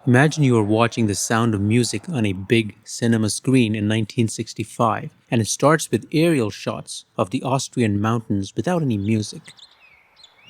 Imagine you are watching The Sound of Music on a big cinema screen in 1965, and it starts with aerial shots of the Austrian mountains without any music,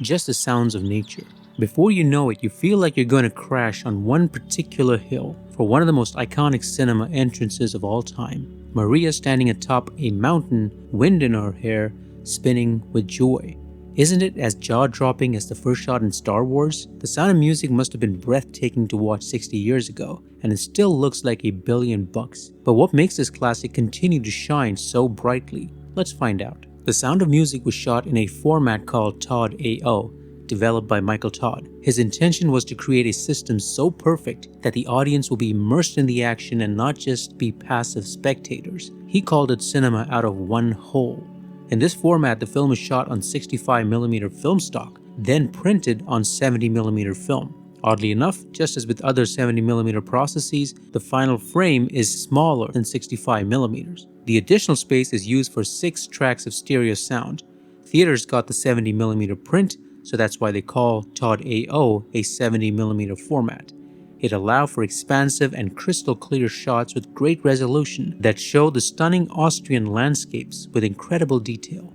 just the sounds of nature. Before you know it, you feel like you're going to crash on one particular hill for one of the most iconic cinema entrances of all time. Maria standing atop a mountain, wind in her hair, spinning with joy. Isn't it as jaw-dropping as the first shot in Star Wars? The Sound of Music must have been breathtaking to watch 60 years ago, and it still looks like $1 billion. But what makes this classic continue to shine so brightly? Let's find out. The Sound of Music was shot in a format called Todd-AO, developed by Michael Todd. His intention was to create a system so perfect that the audience will be immersed in the action and not just be passive spectators. He called it cinema out of one whole. In this format, the film is shot on 65mm film stock, then printed on 70mm film. Oddly enough, just as with other 70mm processes, the final frame is smaller than 65mm. The additional space is used for 6 tracks of stereo sound. Theaters got the 70mm print, so that's why they call Todd-AO a 70mm format. It allowed for expansive and crystal clear shots with great resolution that show the stunning Austrian landscapes with incredible detail.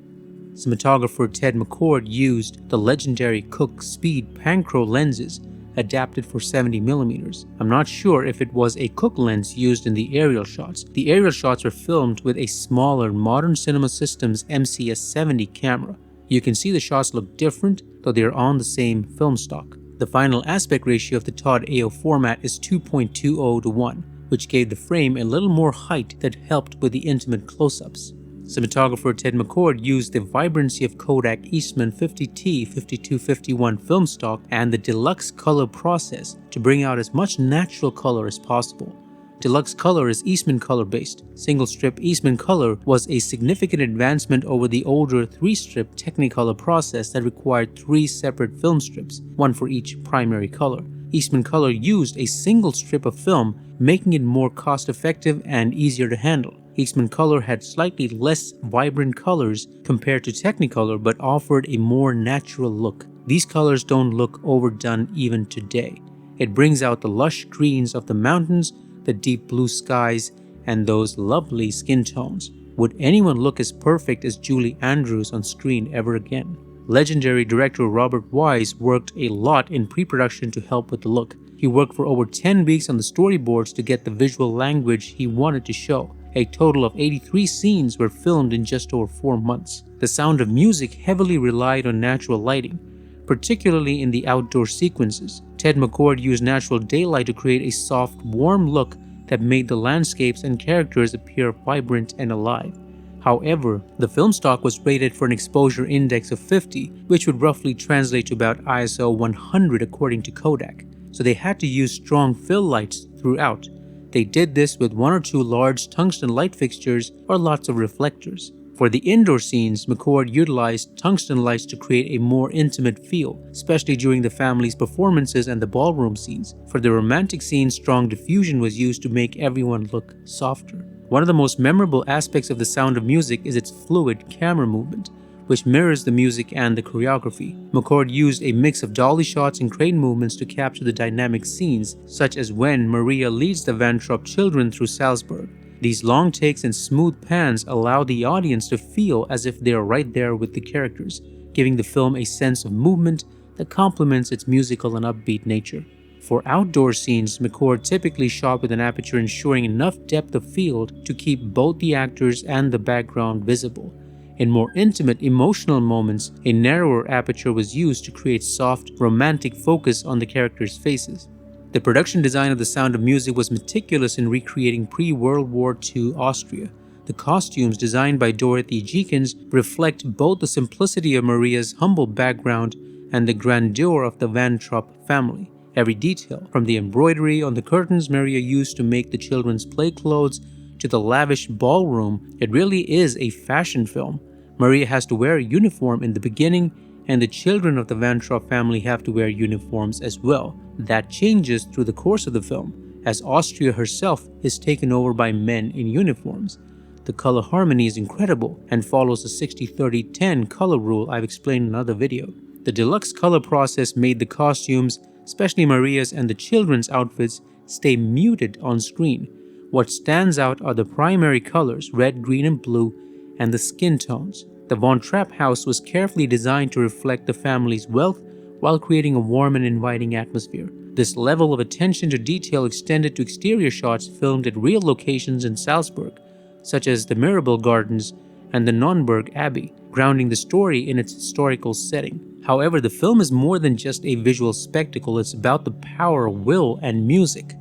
Cinematographer Ted McCord used the legendary Cooke Speed Panchro lenses adapted for 70mm. I'm not sure if it was a Cooke lens used in the aerial shots. The aerial shots were filmed with a smaller Modern Cinema Systems MCS-70 camera. You can see the shots look different, though they are on the same film stock. The final aspect ratio of the Todd-AO format is 2.20 to 1, which gave the frame a little more height that helped with the intimate close-ups. Cinematographer Ted McCord used the vibrancy of Kodak Eastman 50T 5251 film stock and the deluxe color process to bring out as much natural color as possible. Deluxe color is Eastman color based. Single strip Eastman color was a significant advancement over the older 3-strip Technicolor process that required 3 separate film strips, one for each primary color. Eastman color used a single strip of film, making it more cost effective and easier to handle. Eastman color had slightly less vibrant colors compared to Technicolor but offered a more natural look. These colors don't look overdone even today. It brings out the lush greens of the mountains, the deep blue skies, and those lovely skin tones. Would anyone look as perfect as Julie Andrews on screen ever again? Legendary director Robert Wise worked a lot in pre-production to help with the look. He worked for over 10 weeks on the storyboards to get the visual language he wanted to show. A total of 83 scenes were filmed in just over 4 months. The Sound of Music heavily relied on natural lighting, particularly in the outdoor sequences. Ted McCord used natural daylight to create a soft, warm look that made the landscapes and characters appear vibrant and alive. However, the film stock was rated for an exposure index of 50, which would roughly translate to about ISO 100 according to Kodak, so they had to use strong fill lights throughout. They did this with 1 or 2 large tungsten light fixtures or lots of reflectors. For the indoor scenes, McCord utilized tungsten lights to create a more intimate feel, especially during the family's performances and the ballroom scenes. For the romantic scenes, strong diffusion was used to make everyone look softer. One of the most memorable aspects of The Sound of Music is its fluid camera movement, which mirrors the music and the choreography. McCord used a mix of dolly shots and crane movements to capture the dynamic scenes, such as when Maria leads the Van Trop children through Salzburg. These long takes and smooth pans allow the audience to feel as if they are right there with the characters, giving the film a sense of movement that complements its musical and upbeat nature. For outdoor scenes, McCord typically shot with an aperture ensuring enough depth of field to keep both the actors and the background visible. In more intimate, emotional moments, a narrower aperture was used to create soft, romantic focus on the characters' faces. The production design of The Sound of Music was meticulous in recreating pre-World War II Austria. The costumes designed by Dorothy Jeekins reflect both the simplicity of Maria's humble background and the grandeur of the Van Trop family. Every detail, from the embroidery on the curtains Maria used to make the children's play clothes to the lavish ballroom, it really is a fashion film. Maria has to wear a uniform in the beginning, and the children of the Van Trop family have to wear uniforms as well. That changes through the course of the film, as Austria herself is taken over by men in uniforms. The color harmony is incredible and follows the 60-30-10 color rule I've explained in another video. The deluxe color process made the costumes especially Maria's and the children's outfits, stay muted on screen. What stands out are the primary colors, red, green, and blue, and the skin tones. The Von Trapp house was carefully designed to reflect the family's wealth while creating a warm and inviting atmosphere. This level of attention to detail extended to exterior shots filmed at real locations in Salzburg, such as the Mirabel Gardens and the Nonnberg Abbey, grounding the story in its historical setting. However, the film is more than just a visual spectacle, it's about the power, will, and music.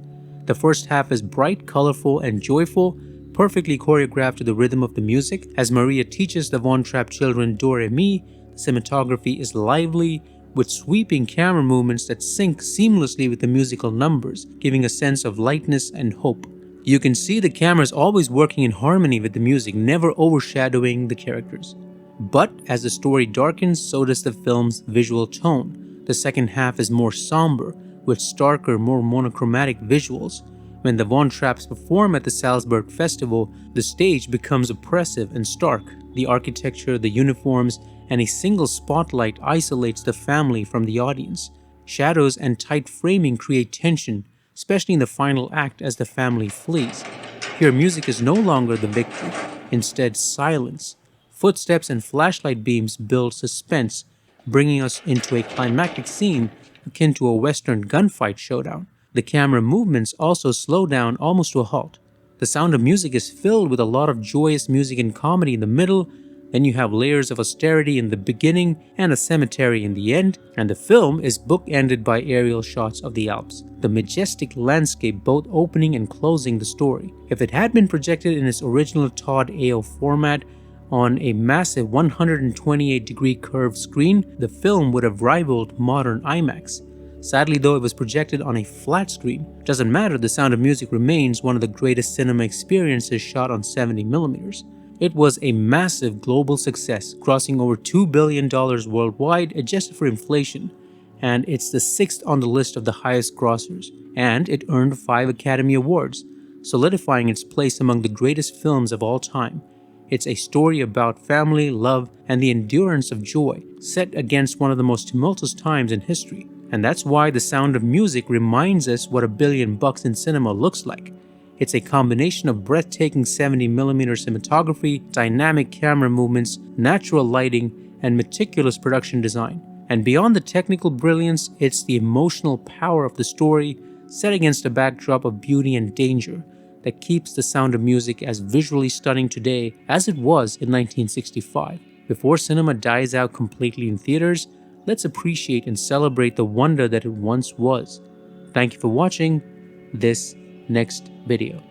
The first half is bright, colorful, and joyful, perfectly choreographed to the rhythm of the music. As Maria teaches the Von Trapp children Do Re Mi, the cinematography is lively, with sweeping camera movements that sync seamlessly with the musical numbers, giving a sense of lightness and hope. You can see the cameras always working in harmony with the music, never overshadowing the characters. But as the story darkens, so does the film's visual tone. The second half is more somber, with starker, more monochromatic visuals. When the Von Trapps perform at the Salzburg Festival, the stage becomes oppressive and stark. The architecture, the uniforms, and a single spotlight isolates the family from the audience. Shadows and tight framing create tension, especially in the final act as the family flees. Here, music is no longer the victory, instead silence. Footsteps and flashlight beams build suspense, bringing us into a climactic scene akin to a Western gunfight showdown. The camera movements also slow down almost to a halt. The Sound of Music is filled with a lot of joyous music and comedy in the middle, then you have layers of austerity in the beginning and a cemetery in the end, and the film is bookended by aerial shots of the Alps, the majestic landscape both opening and closing the story. If it had been projected in its original Todd-AO format on a massive 128-degree curved screen, the film would have rivaled modern IMAX. Sadly though, it was projected on a flat screen. Doesn't matter, The Sound of Music remains one of the greatest cinema experiences shot on 70mm. It was a massive global success, crossing over $2 billion worldwide adjusted for inflation, and it's the 6th on the list of the highest grossers, and it earned 5 Academy Awards, solidifying its place among the greatest films of all time. It's a story about family, love, and the endurance of joy, set against one of the most tumultuous times in history. And that's why The Sound of Music reminds us what $1 billion in cinema looks like. It's a combination of breathtaking 70mm cinematography, dynamic camera movements, natural lighting, and meticulous production design. And beyond the technical brilliance, it's the emotional power of the story, set against a backdrop of beauty and danger, that keeps The Sound of Music as visually stunning today as it was in 1965. Before cinema dies out completely in theaters, let's appreciate and celebrate the wonder that it once was. Thank you for watching this next video.